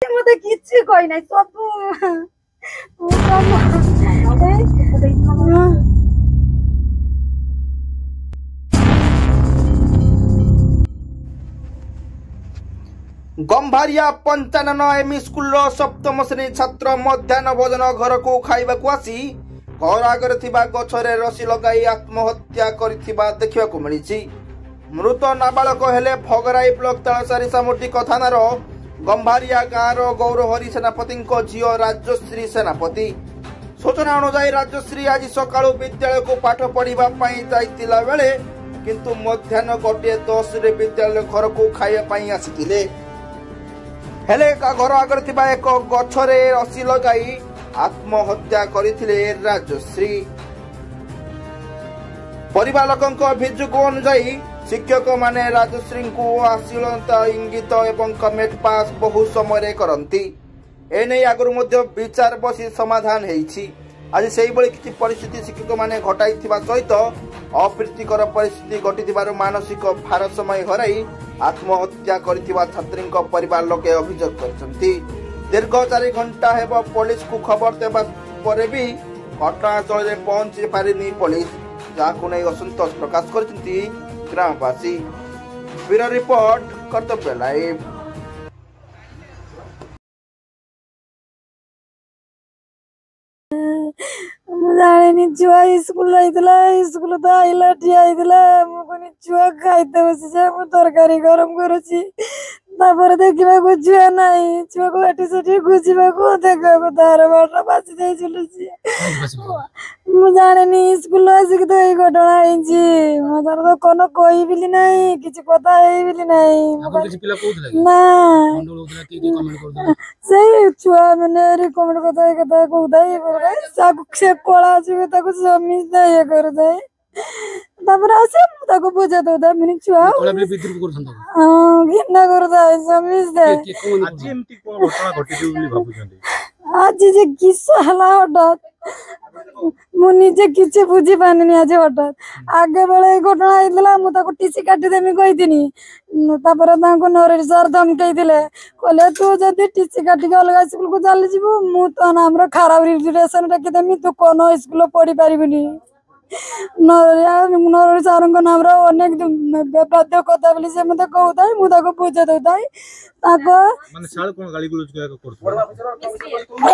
से मते किछि कहि नै सब गंभारिया 55 एमई स्कूल सप्तम श्रेणी छात्र मध्याह्न भोजन घर को खाइबा आसी घर आगे गछरे रसी लगाई आत्महत्या करिथिबा देखिबाकू मिलिछि। मृत नाबालक हेले भगराई ब्लॉक तालसारी सामुद्रिक थानार गंभारिया गाँव गौरहरी सेनापति झील राजश्री सेनापति। सूचना अनुसार राजश्री आज सकाळु विद्यालय को पाठ पढ़ा जाइतिला बेले किंतु मध्याह्न 1:10 रे विद्यालय घर को खाइबा आसीथिले। हेले घर आगे एक गछरे रसी लगाई आत्महत्या करथिले राजश्री। परिवार लोकंक अभियोग अनुसार शिक्षक माने राजश्री को अश्लीलता इंगित एवं कमेंट पास बहु समय करती। एने आगु विचार बसी समाधान होईछि। आज से किसी परिस्थिति शिक्षक माने घटाई सहित अप्रीतिकर परिस्थिति घटी मानसिक भारसाम्य हराई आत्महत्या करथिबा छात्री परिवार लोके अभियोग करछंती। दीर्घ 4 घंटा हेब पुलिस को खबर देबा परे भी घटनास्थल में पहुंची पारिनी पुलिस, जहां नहीं असंतोष प्रकाश करछंती ग्रामवासी। ब्यूरो रिपोर्ट कर्तव्य लाइव। जाने छुआ स्कूल स्कूल तो आइला ठिया मुझे छुआ खाइते बसी तरकारी गरम करुची देखा छुआ ना छुआ को एटी सेठी घुसवा देखा तार बाट बासी दे चलुची जाने स्कूल आसिक तो ये घटना तार तो कौन कही ना किसी कथा ना से छुआ मैंने रिकमेंड करता कथा से कला समित ये करता बुझा दौता मैंने छुआ घृणा करता आज जे किस हठात मुझे किसी बुझी पानी आज हठात आगे बेले घटना होता मुझे टीसी काटिदेमी कही नरेश सर धमकई कहले तू जब टीसी काटिक अलग स्कूल को चली जीवु मु तो नाम खराब रिपुटेशन रखीदेमी तू कौन स्कूल पढ़ी पारिबुनी। नरेश सर नाम अनेक बाध्य कथा बोली से मत कहता मुझे बुझे दौता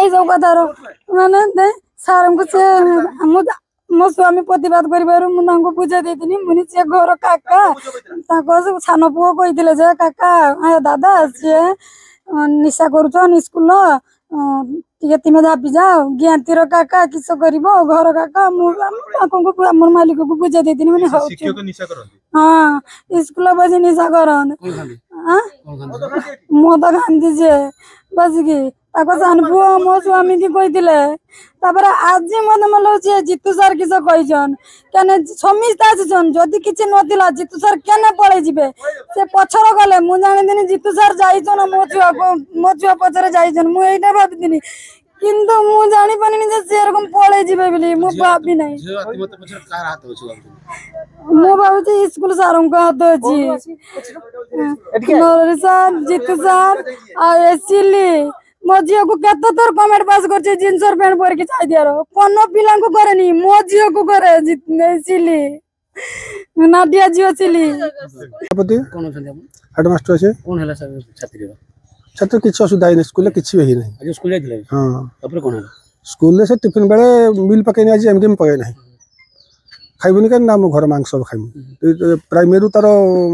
सब कथार माने सार को से मो स्वामी प्रतिवाद कर बुझे देती मुझे सी घर काका सान पुओ कही काका दादा सी निशा कर स्कूल तुम धापी जाओ ज्ञाति काका किस कर घर काका मुझे मालिक को बुझे देती मैंने हाँ स्कूल बस निशा कर मद खाती सी बसिकी सान पुओ मो स्वामी की कही आज मत मलाउे जीतू सर किस कहीन क्या समिस्ते आसन जदि किसी नाला जीतू सर क्या पलि जी से पछर गले मुझे जानी जीतू सर जाइछन मो छुआ पचर जाइछन मुझे भाभी किंतु मु जानी पानी सी रकम पलि जी मुझे भाभी ना मु भावी स्कूल सार हाथ अच्छी सर जीतू सर आसिली मो झील को केत थर कमेंट पास कर जीन्स और पैंट पर चाहिए कौन पिला को करे मो झील को करे सिली नाडिया झील सिली हेडमास्टर अच्छे कौन है छात्री छात्र किसी असुविधा ही स्कूल किसी भी नहीं स्कूल हाँ कौन स्कूल से टिफिन बेले मिल पकई आज एमडी पकई ना खाइबुनि क्या ना घर मांस खाइबु प्राइमेरी तार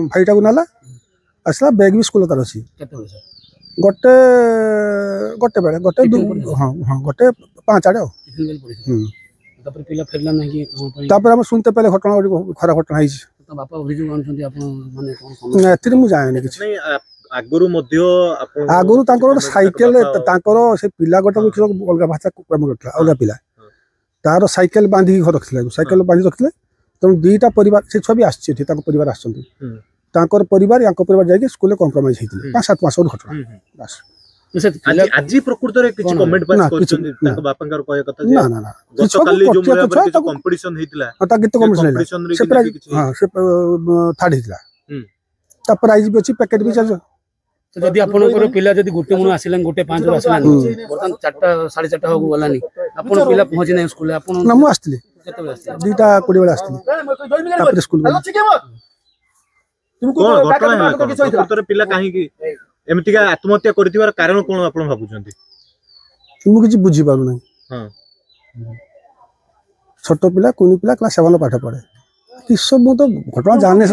भाईटा को नाला आसला बैग भी स्कूल तार अच्छी गोटे गोटे बेले गोटे हाँ हाँ गोटे 5 आड़े हम सुनते पहले घटना खराब घटना आगुरी साइकेल से पिला गोटे अलग भाषा अलग पिला तार साइकेल बांधिक घर रखी साइकेल बांधि रखिले तेणु 2टा परिवार से छुआ भी आसर आस परिवार या परिवार जाके स्कूल कॉम्प्रोमाइज होते 5-7 मास घटना बस आज प्रकृत रे किछि कमेंट पास करछन ताको बापांकर कय कथा जे ना ना ना किछि कल्ली जो मोला कंपटीशन हेतिला ता किते कंपटीशन से हां से थर्ड हेतिला ता प्राइज भी अछि पैकेट भी चल ଯଦି ଆପଣଙ୍କର ପିଲା ଯଦି ଗୋଟେ ମଣ ଆସିଲାନି ଗୋଟେ 5 ରୁ ଆସିଲାନି ବର୍ତ୍ତମାନ 4ଟା 4:30 ହକୁ ଗଲାନି ଆପଣ ପିଲା ପହଞ୍ଚି ନାହିଁ ସ୍କୁଲରେ ଆପଣ ନା ମୁଁ ଆସିଥିଲି କେତେବେଳେ ଆସିଲେ 2:20 ବେଳେ ଆସିଥିଲି ତାପରେ ସ୍କୁଲ ଗଲି କଣ ଘଟଣା ହେଲା କଣ ପ୍ରକୃତରେ ପିଲା କାହିଁକି ଏମିତିକା ଆତ୍ମହତ୍ୟା କରିଥିବାର କାରଣ କଣ ଆପଣ ଭାବୁଛନ୍ତି? ମୁଁ କିଛି ବୁଝି ପାରୁ ନାହିଁ ହଁ छोट पिला कुनी पिला क्लास 7 पाठ पढ़े किस सब तो घटना जानने